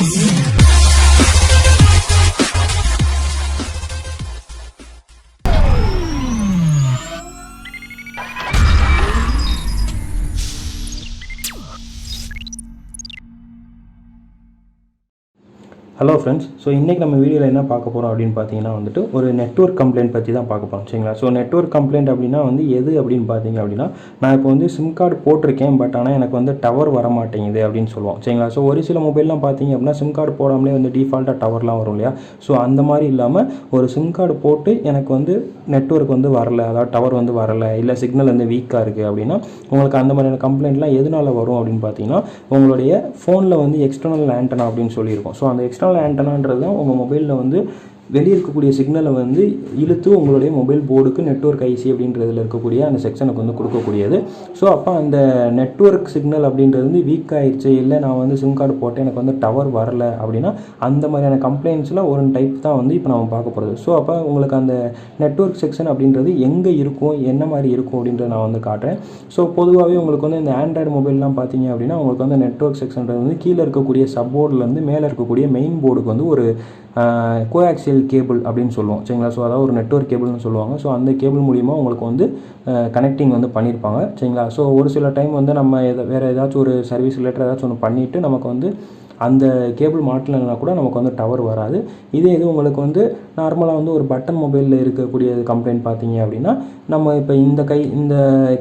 Hello friends, so இன்றைக்கி நம்ம வீடியோவில் என்ன பார்க்க போகிறோம் அப்படின்னு பார்த்தீங்கன்னா வந்துட்டு ஒரு நெட்வொர்க் கம்ப்ளைண்ட் பற்றி தான் பார்க்க போகிறோம். சரிங்களா? ஸோ நெட்வொர்க் கம்ப்ளைண்ட் அப்படின்னா வந்து எது அப்படின்னு பார்த்தீங்க அப்படின்னா, நான் இப்போ வந்து சிம் கார்டு போட்டிருக்கேன், பட் ஆனால் எனக்கு வந்து டவர் வர மாட்டேங்குது அப்படின்னு சொல்லுவோம். சரிங்களா? ஸோ ஒரு சில மொபைல்லாம் பார்த்தீங்க அப்படின்னா சிம் கார்டு போடாமலே வந்து டிஃபால்ட்டாக டவர்லாம் வரும் இல்லையா? ஸோ அந்த மாதிரி இல்லாமல் ஒரு சிம் கார்டு போட்டு எனக்கு வந்து நெட்வொர்க் வந்து வரலை, அதாவது டவர் வந்து வரலை, இல்லை சிக்னல் வந்து வீக்காக இருக்குது அப்படின்னா உங்களுக்கு அந்த மாதிரியான கம்ப்ளைண்ட்லாம் எதனால் வரும் அப்படின்னு பார்த்தீங்கன்னா, உங்களுடைய ஃபோனில் வந்து எக்ஸ்டர்னல் ஆண்டனா அப்படின்னு சொல்லியிருக்கோம். ஸோ அந்த எக்ஸ்டர்னல் ஆண்டனான்றது தான் உங்கள் மொபைலில் வந்து வெளியே இருக்கக்கூடிய சிக்னலை வந்து இழுத்து உங்களுடைய மொபைல் போர்டுக்கு நெட்வொர்க் ஐசி அப்படின்றதில் இருக்கக்கூடிய அந்த செக்ஷனுக்கு வந்து கொடுக்கக்கூடியது. ஸோ அப்போ அந்த நெட்வொர்க் சிக்னல் அப்படின்றது வந்து வீக் ஆகிடுச்சு, இல்லை நான் வந்து சிம் கார்டு போட்டேன் எனக்கு வந்து டவர் வரலை அப்படின்னா அந்த மாதிரியான கம்ப்ளைண்ட்ஸில் ஒரு டைப் தான் வந்து இப்போ நம்ம பார்க்க போகிறது. ஸோ அப்போ உங்களுக்கு அந்த நெட்வொர்க் செக்ஷன் அப்படின்றது எங்கே இருக்கும், என்ன மாதிரி இருக்கும் அப்படின்றத நான் வந்து காட்டுறேன். ஸோ பொதுவாகவே உங்களுக்கு வந்து இந்த ஆண்ட்ராய்டு மொபைல்லாம் பார்த்தீங்க அப்படின்னா உங்களுக்கு வந்து நெட்வொர்க் செக்ஷன்றது வந்து கீழே இருக்கக்கூடிய சப்போர்ட்லேருந்து மேலே இருக்கக்கூடிய மெயின் போர்டுக்கு வந்து ஒரு கோஆக்சியல் கேபிள் அப்படின்னு சொல்லுவோம். சரிங்களா? ஸோ அதாவது ஒரு நெட்வொர்க் கேபிள்னு சொல்லுவாங்க. ஸோ அந்த கேபிள் மூலிமா உங்களுக்கு வந்து கனெக்டிங் வந்து பண்ணியிருப்பாங்க. சரிங்களா? ஸோ ஒரு சில டைம் வந்து நம்ம வேறு ஏதாச்சும் ஒரு சர்வீஸ் ரிலேட்டட் ஏதாச்சும் ஒன்று பண்ணிவிட்டு நமக்கு வந்து அந்த கேபிள் மாட்டலைன்னா கூட நமக்கு வந்து டவர் வராது. இதே இது உங்களுக்கு வந்து நார்மலாக வந்து ஒரு பட்டன் மொபைலில் இருக்கக்கூடிய கம்ப்ளைண்ட் பார்த்தீங்க அப்படின்னா, நம்ம இப்போ இந்த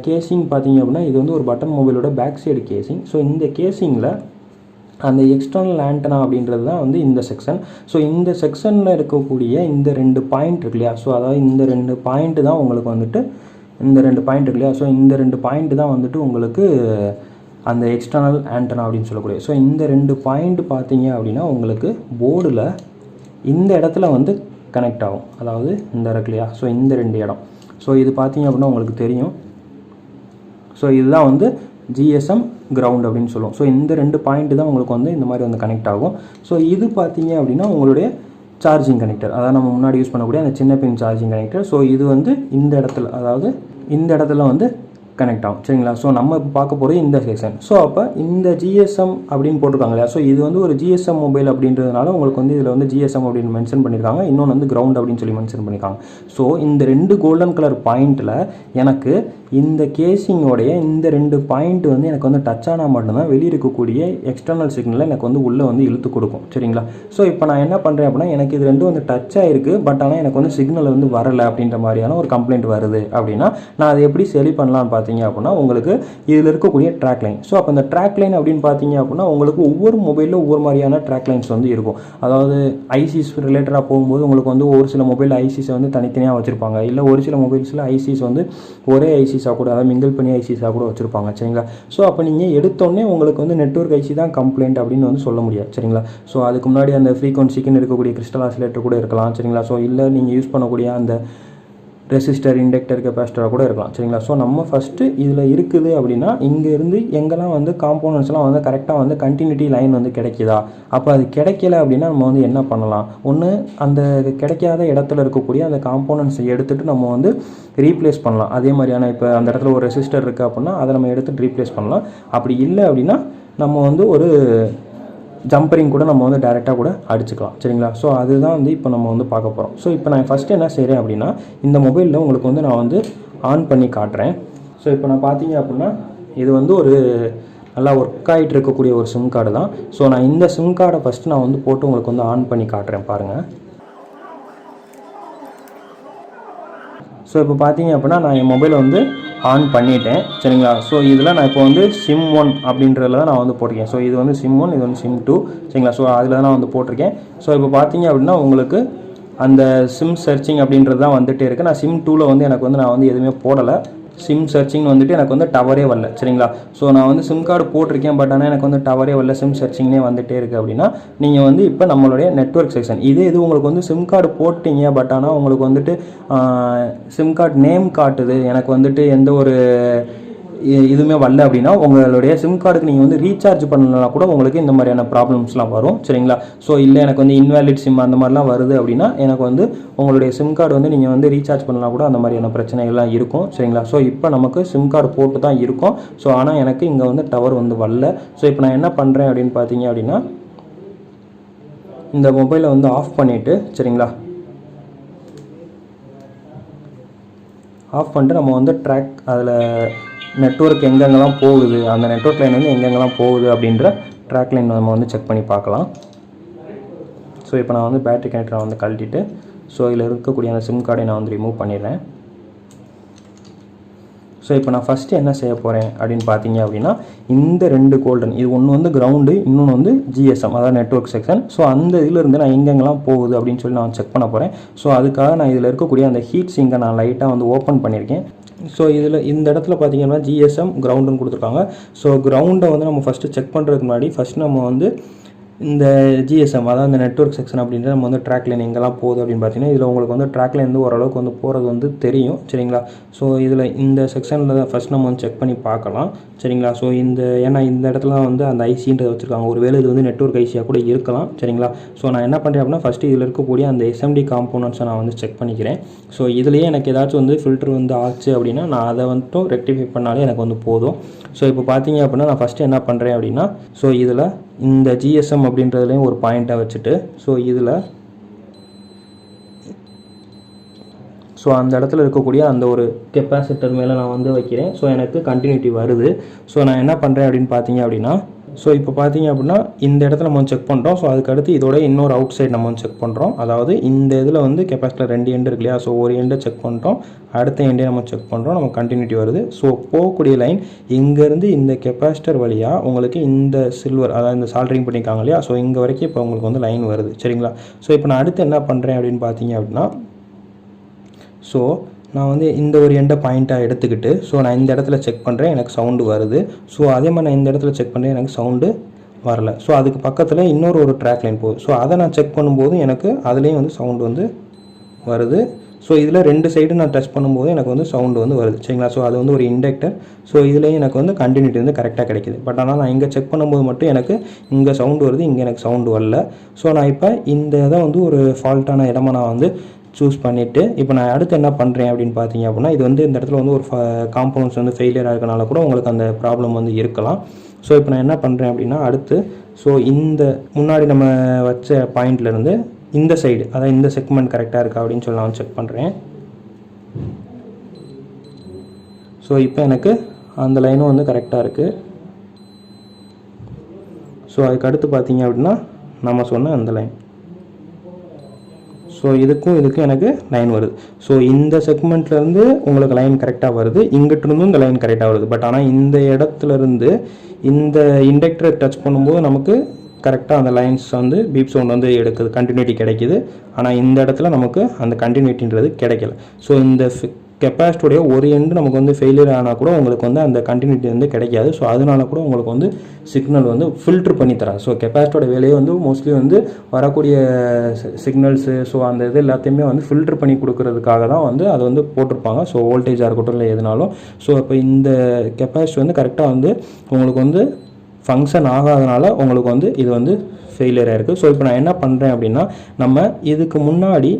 கேசிங் பார்த்தீங்க அப்படின்னா இது வந்து ஒரு பட்டன் மொபைலோட பேக் சைடு கேசிங். ஸோ இந்த கேசிங்கில் அந்த எக்ஸ்டர்னல் ஆண்டனா அப்படின்றது தான் வந்து இந்த செக்ஷன். ஸோ இந்த செக்ஷனில் இருக்கக்கூடிய இந்த 2 பாயிண்ட் இருக்கு இல்லையா? ஸோ அதாவது இந்த 2 பாயிண்ட்டு தான் உங்களுக்கு வந்துட்டு இந்த 2 பாயிண்ட் இருக்கு இல்லையா? ஸோ இந்த 2 பாயிண்ட்டு தான் வந்துட்டு உங்களுக்கு அந்த எக்ஸ்டர்னல் ஆண்டனா அப்படின்னு சொல்லக்கூடிய. ஸோ இந்த 2 பாயிண்ட் பார்த்தீங்க அப்படின்னா உங்களுக்கு போர்டில் இந்த இடத்துல வந்து கனெக்ட் ஆகும். அதாவது இந்த இருக்கு இல்லையா? ஸோ இந்த 2 இடம். ஸோ இது பார்த்தீங்க அப்படின்னா உங்களுக்கு தெரியும். ஸோ இதுதான் வந்து ஜிஎஸ்எம் கிரவுண்ட் அப்படின்னு சொல்லுவோம். ஸோ இந்த 2 பாயிண்ட் தான் உங்களுக்கு வந்து இந்த மாதிரி வந்து கனெக்ட் ஆகும். ஸோ இது பார்த்தீங்க அப்படின்னா உங்களுடைய சார்ஜிங் கனெக்டர், அதாவது நம்ம முன்னாடி யூஸ் பண்ணக்கூடிய அந்த சின்ன பின் சார்ஜிங் கனெக்டர். ஸோ இது வந்து இந்த இடத்துல, அதாவது இந்த இடத்துல வந்து கனெக்ட் ஆகும். சரிங்களா? ஸோ நம்ம இப்போ பார்க்க போகிறது இந்த செக்ஷன். ஸோ அப்போ இந்த ஜிஎஸ்எம் அப்படின்னு போட்டிருக்காங்க இல்லையா? ஸோ இது வந்து ஒரு ஜிஎஸ்எம் மொபைல் அப்படின்றதுனால உங்களுக்கு வந்து இதில் வந்து ஜிஎஸ்எம் அப்படின்னு மென்ஷன் பண்ணியிருக்காங்க, இன்னொன்று வந்து கிரவுண்ட் அப்படின்னு சொல்லி மென்ஷன் பண்ணியிருக்காங்க. ஸோ இந்த 2 கோல்டன் கலர் பாயிண்ட்டில் எனக்கு இந்த கேசிங்கோடைய இந்த 2 பாயிண்ட் வந்து எனக்கு வந்து டச் ஆனால் மட்டும்தான் வெளியே இருக்கக்கூடிய எக்ஸ்டர்னல் சிக்னலை எனக்கு வந்து உள்ளே வந்து இழுத்து கொடுக்கும். சரிங்களா? ஸோ இப்போ நான் என்ன பண்ணுறேன் அப்படின்னா, எனக்கு இது 2 வந்து டச் ஆகிருக்கு, பட் ஆனால் எனக்கு வந்து சிக்னல் வந்து வரலை அப்படின்ற மாதிரியான ஒரு கம்ப்ளைண்ட் வருது அப்படின்னா நான் அதை எப்படி சரி பண்ணலான்னு பார்த்தீங்க அப்படின்னா, உங்களுக்கு இதில் இருக்கக்கூடிய ட்ராக் லைன். ஸோ அப்போ இந்த ட்ராக் லைன் அப்படின்னு பார்த்தீங்க அப்படின்னா உங்களுக்கு ஒவ்வொரு மொபைலில் ஒவ்வொரு மாதிரியான ட்ராக் லைன்ஸ் வந்து இருக்கும். அதாவது ஐசிஸ் ரிலேட்டடாக போகும்போது உங்களுக்கு வந்து ஒரு சில மொபைல் ஐசிஸை வந்து தனித்தனியாக வச்சுருப்பாங்க, இல்லை ஒரு சில மொபைல்ஸில் ஐசிஸ் வந்து ஒரே ஐசிஸாக கூட, அதாவது மிங்கிள் பண்ணி ஐசிஸாக கூட வச்சுருப்பாங்க. சரிங்களா? ஸோ அப்போ நீங்கள் எடுத்தோடனே உங்களுக்கு வந்து நெட்வொர்க் ஐசி தான் கம்ப்ளைண்ட் அப்படின்னு வந்து சொல்ல முடியாது. சரிங்களா? ஸோ அதுக்கு முன்னாடி அந்த ஃப்ரீக்வன்சிக்குன்னு இருக்கக்கூடிய கிறிஸ்டல் ஆசிலேட்டர் கூட இருக்கலாம். சரிங்களா? ஸோ இல்லை நீங்கள் யூஸ் பண்ணக்கூடிய அந்த ரெசிஸ்டர், இண்டக்டர், கெப்பாசிட்டராக கூட இருக்கலாம். சரிங்களா? ஸோ நம்ம ஃபஸ்ட்டு இதில் இருக்குது அப்படின்னா இங்கேருந்து எங்கெல்லாம் வந்து காம்போனன்ட்ஸ்லாம் வந்து கரெக்டாக வந்து கண்டினியூட்டி லைன் வந்து கிடைக்குதா? அப்போ அது கிடைக்கல அப்படின்னா நம்ம வந்து என்ன பண்ணலாம்? ஒன்று அந்த கிடைக்காத இடத்துல இருக்கக்கூடிய அந்த காம்போனன்ட்ஸை எடுத்துகிட்டு நம்ம வந்து ரீப்ளேஸ் பண்ணலாம். அதே மாதிரியான இப்போ அந்த இடத்துல ஒரு ரெசிஸ்டர் இருக்குது அப்படின்னா அதை நம்ம எடுத்துகிட்டு ரீப்ளேஸ் பண்ணலாம். அப்படி இல்லை அப்படின்னா நம்ம வந்து ஒரு ஜம்பரிங் கூட நம்ம வந்து டைரெக்டாக கூட அடிச்சுக்கலாம். சரிங்களா? ஸோ அதுதான் வந்து இப்போ நம்ம வந்து பார்க்க போகிறோம். ஸோ இப்போ நான் ஃபஸ்ட்டு என்ன செய்கிறேன் அப்படின்னா, இந்த மொபைலில் உங்களுக்கு வந்து நான் வந்து ஆன் பண்ணி காட்டுறேன். ஸோ இப்போ நான் பார்த்தீங்க அப்படின்னா இது வந்து ஒரு நல்லா ஒர்க் ஆகிட்டு இருக்கக்கூடிய ஒரு சிம் கார்டு தான். ஸோ நான் இந்த சிம் கார்டை ஃபஸ்ட்டு நான் வந்து போட்டு உங்களுக்கு வந்து ஆன் பண்ணி காட்டுறேன் பாருங்கள். ஸோ இப்போ பார்த்தீங்க அப்படின்னா நான் என் மொபைலை வந்து ஆன் பண்ணிட்டேன். சரிங்களா? ஸோ இதில் நான் இப்போ வந்து சிம் 1 அப்படின்றதில் தான் நான் வந்து போட்டிருக்கேன். ஸோ இது வந்து சிம் 1, இது வந்து சிம் 2. சரிங்களா? ஸோ அதில் தான் நான் வந்து போட்டிருக்கேன். ஸோ இப்போ பார்த்தீங்க அப்படின்னா உங்களுக்கு அந்த சிம் சர்ச்சிங் அப்படின்றது தான் வந்துகிட்டே இருக்குது. நான் சிம் 2ல் வந்து எனக்கு வந்து நான் வந்து எதுவுமே போடலை. சிம் சர்ச்சிங் வந்துட்டு எனக்கு வந்து டவரே வரல. சரிங்களா? ஸோ நான் வந்து சிம் கார்டு போட்டிருக்கேன், பட் ஆனால் எனக்கு வந்து டவரே வரல, சிம் சர்ச்சிங்னே வந்துகிட்டே இருக்குது அப்படின்னா நீங்கள் வந்து இப்போ நம்மளுடைய நெட்வொர்க் செக்ஷன் இது உங்களுக்கு வந்து சிம் கார்டு போட்டிங்க, பட் ஆனால் உங்களுக்கு வந்துட்டு சிம் கார்டு நேம் காட்டுது, எனக்கு வந்துட்டு எந்த ஒரு இதுவுமே வரல அப்படின்னா உங்களுடைய சிம் கார்டுக்கு நீங்கள் வந்து ரீசார்ஜ் பண்ணலனா கூட உங்களுக்கு இந்த மாதிரியான ப்ராப்ளம்ஸ்லாம் வரும். சரிங்களா? ஸோ இல்லை எனக்கு வந்து இன்வாலிட் சிம் அந்த மாதிரிலாம் வருது அப்படின்னா எனக்கு வந்து உங்களுடைய சிம் கார்டு வந்து நீங்கள் வந்து ரீசார்ஜ் பண்ணலாம் கூட அந்த மாதிரியான பிரச்சனைகள்லாம் இருக்கும். சரிங்களா? ஸோ இப்போ நமக்கு சிம் கார்டு போட்டு தான் இருக்கும். ஸோ ஆனால் எனக்கு இங்கே வந்து டவர் வந்து வரல. ஸோ இப்போ நான் என்ன பண்ணுறேன் அப்படின்னு பார்த்தீங்க அப்படின்னா, இந்த மொபைலை வந்து ஆஃப் பண்ணிவிட்டு சரிங்களா, ஆஃப் பண்ணிட்டு நம்ம வந்து ட்ராக் அதில் நெட்வொர்க் எங்கெங்கெல்லாம் போகுது, அந்த நெட்வொர்க் லைன் வந்து எங்கெங்கெல்லாம் போகுது அப்படின்ற ட்ராக் லைன் நம்ம வந்து செக் பண்ணி பார்க்கலாம். ஸோ இப்போ நான் வந்து பேட்டரி கனெக்டரை வந்து கழட்டிட்டு ஸோ இதில் இருக்கக்கூடிய அந்த சிம் கார்டை நான் வந்து ரிமூவ் பண்ணிடுறேன். ஸோ இப்போ நான் ஃபஸ்ட்டு என்ன செய்ய போகிறேன் அப்படின்னு பார்த்தீங்க அப்படின்னா, இந்த 2 கோல்டன், இது ஒன்று வந்து கிரவுண்டு, இன்னொன்று வந்து ஜிஎஸ்எம், அதாவது நெட்வொர்க் செக்ஷன். ஸோ அந்த இதிலிருந்து நான் எங்கெங்கெல்லாம் போகுது அப்படின்னு சொல்லி நான் செக் பண்ண போகிறேன். ஸோ அதுக்காக நான் இதில் இருக்கக்கூடிய அந்த ஹீட் சிங்கை நான் லைட்டாக வந்து ஓப்பன் பண்ணியிருக்கேன். ஸோ இதில் இந்த இடத்துல பார்த்தீங்கன்னா ஜிஎஸ்எம் கிரவுண்டுன்னு கொடுத்துருக்காங்க. ஸோ கிரவுண்டை வந்து நம்ம ஃபஸ்ட்டு செக் பண்ணுறதுக்கு முன்னாடி ஃபஸ்ட் நம்ம வந்து இந்த ஜிஎஸ்எம், அதாவது இந்த நெட்வொர்க் செக்ஷன் அப்படின்ற நம்ம வந்து ட்ராக் லைன் எங்கெல்லாம் போகுது அப்படின்னு பார்த்தீங்கன்னா, இதில் உங்களுக்கு வந்து ட்ராக் லைன் வந்து ஓரளவுக்கு வந்து போகிறது வந்து தெரியும் சரிங்களா. ஸோ இதில் இந்த செக்ஷனில் தான் ஃபஸ்ட் நம்ம வந்து செக் பண்ணி பார்க்கலாம் சரிங்களா. ஸோ ஏன்னா இந்த இடத்துல வந்து அந்த ஐசின்றதை வச்சுருக்காங்க, ஒருவேளை இது வந்து நெட்வொர்க் ஐசியாக கூட இருக்கலாம் சரிங்களா. ஸோ நான் என்ன பண்ணுறேன் அப்படின்னா, ஃபஸ்ட்டு இதில் இருக்கக்கூடிய அந்த SMD காம்போனன்ட்ஸை நான் வந்து செக் பண்ணிக்கிறேன். ஸோ இதுலேயே எனக்கு ஏதாச்சும் வந்து ஃபில்டர் வந்து ஆச்சு அப்படின்னா நான் அதை வந்துட்டு ரெக்டிஃபை பண்ணாலே எனக்கு வந்து போதும். ஸோ இப்போ பார்த்தீங்க அப்படின்னா நான் ஃபஸ்ட்டு என்ன பண்ணுறேன் அப்படின்னா, ஸோ இதில் இந்த ஜிஎஸ்எம் அப்படின்றதுலேயும் ஒரு பாயிண்ட்டாக வச்சுட்டு ஸோ இதில் ஸோ அந்த இடத்துல இருக்கக்கூடிய அந்த ஒரு கெப்பாசிட்டர் மேலே நான் வந்து வைக்கிறேன். ஸோ எனக்கு கண்டினியூட்டி வருது. ஸோ நான் என்ன பண்ணுறேன் அப்படின்னு பார்த்தீங்க அப்படின்னா, ஸோ இப்போ பார்த்தீங்க அப்படின்னா இந்த இடத்துல நம்ம செக் பண்ணுறோம். ஸோ அதுக்கடுத்து இதோட இன்னொரு அவுட் சைட் நம்ம செக் பண்ணுறோம். அதாவது இந்த இதில் வந்து கெப்பாசிட்டர் 2 எண்டு இருக்கு இல்லையா. ஸோ ஒரு எண்டை செக் பண்ணுறோம், அடுத்த எண்டே நம்ம செக் பண்ணுறோம், நம்ம கண்டினியூட்டி வருது. ஸோ போகக்கூடிய லைன் இங்கேருந்து இந்த கெப்பாசிட்டர் வழியாக உங்களுக்கு இந்த சில்வர், அதாவது இந்த சால்டரிங் பண்ணியிருக்காங்க இல்லையா. ஸோ இங்கே வரைக்கும் இப்போ உங்களுக்கு வந்து லைன் வருது சரிங்களா. ஸோ இப்போ நான் அடுத்து என்ன பண்ணுறேன் அப்படின்னு பார்த்தீங்க அப்படின்னா, ஸோ நான் வந்து இந்த ஒரு எண்டை பாயிண்ட்டாக எடுத்துக்கிட்டு ஸோ நான் இந்த இடத்துல செக் பண்ணுறேன், எனக்கு சவுண்டு வருது. ஸோ அதே மாதிரி நான் இந்த இடத்துல செக் பண்ணுறேன், எனக்கு சவுண்டு வரல. ஸோ அதுக்கு பக்கத்தில் இன்னொரு ஒரு ட்ராக் லைன் போகுது. ஸோ அதை நான் செக் பண்ணும்போது எனக்கு அதுலேயும் வந்து சவுண்டு வந்து வருது. ஸோ இதில் 2 சைடு நான் டச் பண்ணும்போது எனக்கு வந்து சவுண்டு வந்து வருது சரிங்களா. ஸோ அது வந்து ஒரு இண்டக்டர். ஸோ இதுலேயும் எனக்கு வந்து கண்டினியூட்டி வந்து கரெக்டாக கிடைக்குது. பட் ஆனால் நான் இங்கே செக் பண்ணும்போது மட்டும் எனக்கு இங்கே சவுண்டு வருது, இங்கே எனக்கு சவுண்டு வரல. ஸோ நான் இப்போ இந்த இதை வந்து ஒரு ஃபால்ட்டான இடமா நான் வந்து சூஸ் பண்ணிவிட்டு இப்போ நான் அடுத்து என்ன பண்ணுறேன் அப்படின்னு பார்த்தீங்க அப்படின்னா, இது வந்து இந்த இடத்துல வந்து ஒரு காம்போனன்ட்ஸ் வந்து ஃபெயிலியராக இருக்கனால கூட உங்களுக்கு அந்த ப்ராப்ளம் வந்து இருக்கலாம். ஸோ இப்போ நான் என்ன பண்ணுறேன் அப்படின்னா, அடுத்து ஸோ இந்த முன்னாடி நம்ம வச்ச பாயிண்ட்லேருந்து இந்த சைடு, அதாவது இந்த செக்மெண்ட் கரெக்டாக இருக்கா அப்படின்னு சொல்லி நான் செக் பண்ணுறேன். ஸோ இப்போ எனக்கு அந்த லைனும் வந்து கரெக்டாக இருக்குது. ஸோ அதுக்கு அடுத்து பார்த்தீங்க அப்படின்னா நம்ம சொன்ன அந்த லைன், ஸோ இதுக்கும் எனக்கு லைன் வருது. ஸோ இந்த செக்மெண்ட்லேருந்து உங்களுக்கு லைன் கரெக்டாக வருது, இங்கிட்டிருந்தும் இந்த லைன் கரெக்டாக வருது. பட் ஆனால் இந்த இடத்துலேருந்து இந்த இண்டக்டரை டச் பண்ணும்போது நமக்கு கரெக்டாக அந்த லைன்ஸ் வந்து பீப் சவுண்ட் வந்து எடுக்குது, கண்டினியூட்டி கிடைக்கிது. ஆனால் இந்த இடத்துல நமக்கு அந்த கண்டினியூட்டின்றது கிடைக்கல. ஸோ இந்த கெப்பாசிட்டியோடைய ஒரு எண்டு நமக்கு வந்து ஃபெயிலியர் ஆனால் கூட உங்களுக்கு வந்து அந்த கண்டினியூட்டி வந்து கிடைக்காது. ஸோ அதனால கூட உங்களுக்கு வந்து சிக்னல் வந்து ஃபில்ட்ரு பண்ணி தராது. ஸோ கெப்பாசிட்டியோட வேலையை வந்து மோஸ்ட்லி வந்து வரக்கூடிய சிக்னல்ஸு ஸோ அந்த இது எல்லாத்தையுமே வந்து ஃபில்ட்ரு பண்ணி கொடுக்கறதுக்காக தான் வந்து அதை வந்து போட்டிருப்பாங்க. ஸோ வோல்டேஜாக இருக்கட்டும் இல்லை எதுனாலும். ஸோ இப்போ இந்த கெப்பாசிட்டி வந்து கரெக்டாக வந்து உங்களுக்கு வந்து ஃபங்க்ஷன் ஆகாதனால உங்களுக்கு வந்து இது வந்து ஃபெயிலியர் ஆகிருக்கு. ஸோ இப்போ நான் என்ன பண்ணுறேன் அப்படின்னா, நம்ம இதுக்கு முன்னாடி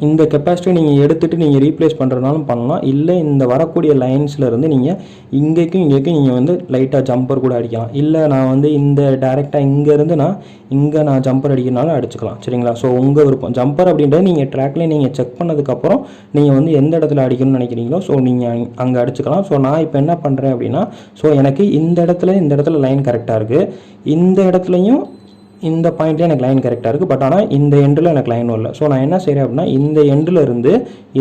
இந்த கெப்பாசிட்டி நீங்கள் எடுத்துகிட்டு நீங்கள் ரீப்ளேஸ் பண்ணுறதுனாலும் பண்ணலாம், இல்லை இந்த வரக்கூடிய லைன்ஸ்லேருந்து நீங்கள் இங்கேக்கும் நீங்கள் வந்து லைட்டாக ஜம்பர் கூட அடிக்கலாம். இல்லை நான் வந்து இந்த டேரெக்டாக இங்கேருந்து நான் ஜம்பர் அடிக்கிறனாலும் அடிச்சுக்கலாம் சரிங்களா. ஸோ உங்கள் விருப்பம். ஜம்பர் அப்படின்றது நீங்கள் ட்ராக்லேயே நீங்கள் செக் பண்ணதுக்கப்புறம் நீங்கள் வந்து எந்த இடத்துல அடிக்கணும்னு நினைக்கிறீங்களோ ஸோ நீங்கள் அங்கே அடிச்சுக்கலாம். ஸோ நான் இப்போ என்ன பண்ணுறேன் அப்படின்னா, ஸோ எனக்கு இந்த இடத்துல லைன் கரெக்டாக இருக்குது, இந்த இடத்துலையும் இந்த பாயிண்ட்லேயே எனக்கு லைன் கரெக்டாக இருக்குது. பட் ஆனால் இந்த எண்டில் எனக்கு லைன் வரல. ஸோ நான் என்ன செய்கிறேன் அப்படின்னா, இந்த எண்டில் இருந்து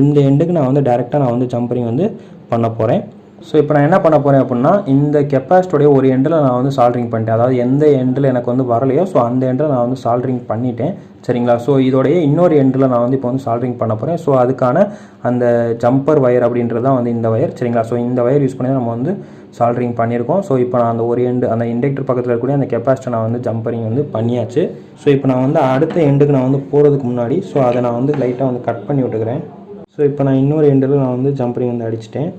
இந்த எண்டுக்கு நான் வந்து டேரெக்டாக நான் வந்து ஜம்பரிங் வந்து பண்ண போகிறேன். ஸோ இப்போ நான் என்ன பண்ண போகிறேன் அப்படின்னா, இந்த கெப்பாசிட்டியோடைய ஒரு எண்டில் நான் வந்து சால்ட்ரிங் பண்ணிட்டேன். அதாவது எந்த எண்டில் எனக்கு வந்து வரலையோ ஸோ அந்த எண்டில் நான் வந்து சால்ட்ரிங் பண்ணிட்டேன் சரிங்களா. ஸோ இதோடைய இன்னொரு எண்டில் நான் வந்து இப்போ வந்து சால்ட்ரிங் பண்ண போகிறேன். ஸோ அதுக்கான அந்த ஜம்பர் வயர் அப்படின்றது தான் வந்து இந்த வயர் சரிங்களா. ஸோ இந்த வயர் யூஸ் பண்ணி நம்ம வந்து சால்ட்ரிங் பண்ணியிருக்கோம். ஸோ இப்போ நான் அந்த ஒரு எண்டு அந்த இண்டக்டர் பக்கத்தில் இருக்கக்கூடிய அந்த கெப்பாசிட்டர் நான் வந்து ஜம்பரிங் வந்து பண்ணியாச்சு. ஸோ இப்போ நான் வந்து அடுத்த எண்டுக்கு நான் வந்து போகிறதுக்கு முன்னாடி ஸோ அதை நான் வந்து லைட்டாக வந்து கட் பண்ணி விட்டுக்கிறேன். ஸோ இப்போ நான் இன்னொரு எண்டில் நான் வந்து ஜம்பரிங் வந்து அடிச்சிட்டேன்.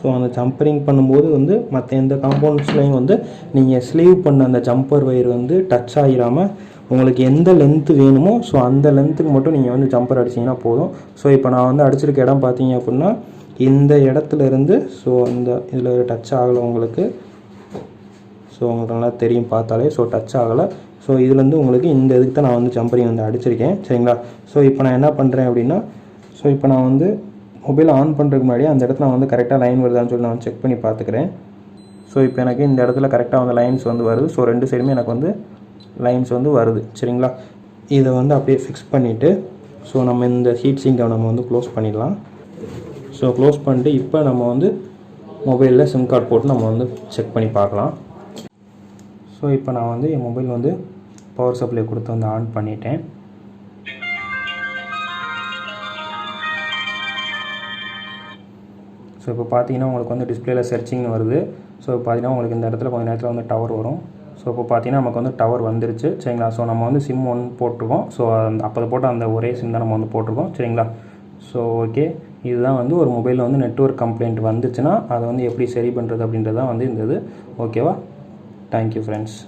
ஸோ அந்த ஜம்பரிங் பண்ணும்போது வந்து மற்ற எந்த காம்பவுண்ட்ஸ்லையும் வந்து நீங்கள் ஸ்லீவ் பண்ண அந்த ஜம்பர் வயர் வந்து டச் ஆகிடாமல் உங்களுக்கு எந்த லென்த்து வேணுமோ ஸோ அந்த லென்த்துக்கு மட்டும் நீங்கள் வந்து ஜம்பர் அடிச்சிங்கன்னா போதும். ஸோ இப்போ நான் வந்து அடிச்சிருக்க இடம் பார்த்தீங்க அப்படின்னா இந்த இடத்துல இருந்து ஸோ அந்த இதில் டச் ஆகலை உங்களுக்கு. ஸோ உங்களுக்கு நல்லா தெரியும் பார்த்தாலே. ஸோ டச் ஆகலை. ஸோ இதுலேருந்து உங்களுக்கு இந்த இதுக்கு தான் நான் வந்து ஜம்பரிங் வந்து அடிச்சிருக்கேன். சரிங்களா? ஸோ இப்போ நான் என்ன பண்ணுறேன் அப்படின்னா, ஸோ இப்போ நான் வந்து மொபைல் ஆன் பண்ணுறதுக்கு முன்னாடி அந்த இடத்துல நான் வந்து கரெக்டாக லைன் வருதான்னு சொல்லி நான் செக் பண்ணி பார்த்துக்கிறேன். ஸோ இப்போ எனக்கு இந்த இடத்துல கரெக்டாக வந்து லைன்ஸ் வந்து வருது. ஸோ 2 சைடுமே எனக்கு வந்து லைன்ஸ் வந்து வருது. சரிங்களா? இதை வந்து அப்படியே ஃபிக்ஸ் பண்ணிவிட்டு ஸோ நம்ம இந்த ஹீட் சிங்கை நம்ம வந்து க்ளோஸ் பண்ணிடலாம். ஸோ க்ளோஸ் பண்ணிட்டு இப்போ நம்ம வந்து மொபைலில் சிம் கார்டு போட்டு நம்ம வந்து செக் பண்ணி பார்க்கலாம். ஸோ இப்போ நான் வந்து என் மொபைல் வந்து பவர் சப்ளை கொடுத்து வந்து ஆன் பண்ணிட்டேன். ஸோ இப்போ பார்த்தீங்கன்னா உங்களுக்கு வந்து டிஸ்பிளேயில் சர்ச்சிங்னு வருது. ஸோ பார்த்தீங்கன்னா உங்களுக்கு இந்த இடத்துல கொஞ்சம் நேரத்தில் வந்து டவர் வரும். ஸோ இப்போ பார்த்தீங்கன்னா நமக்கு வந்து டவர் வந்துருச்சு. சரிங்களா? ஸோ நம்ம வந்து சிம் 1 போட்டிருக்கோம். ஸோ அப்போ போட்ட அந்த ஒரே சிம் தான் நம்ம வந்து போட்டிருக்கோம். சரிங்களா? ஸோ ஓகே, இதுதான் வந்து ஒரு மொபைலில் வந்து நெட்வொர்க் கம்ப்ளைண்ட் வந்துச்சுன்னா அதை வந்து எப்படி சரி பண்ணுறது அப்படின்றது தான் வந்து இந்த இது. ஓகேவா? Thank you friends.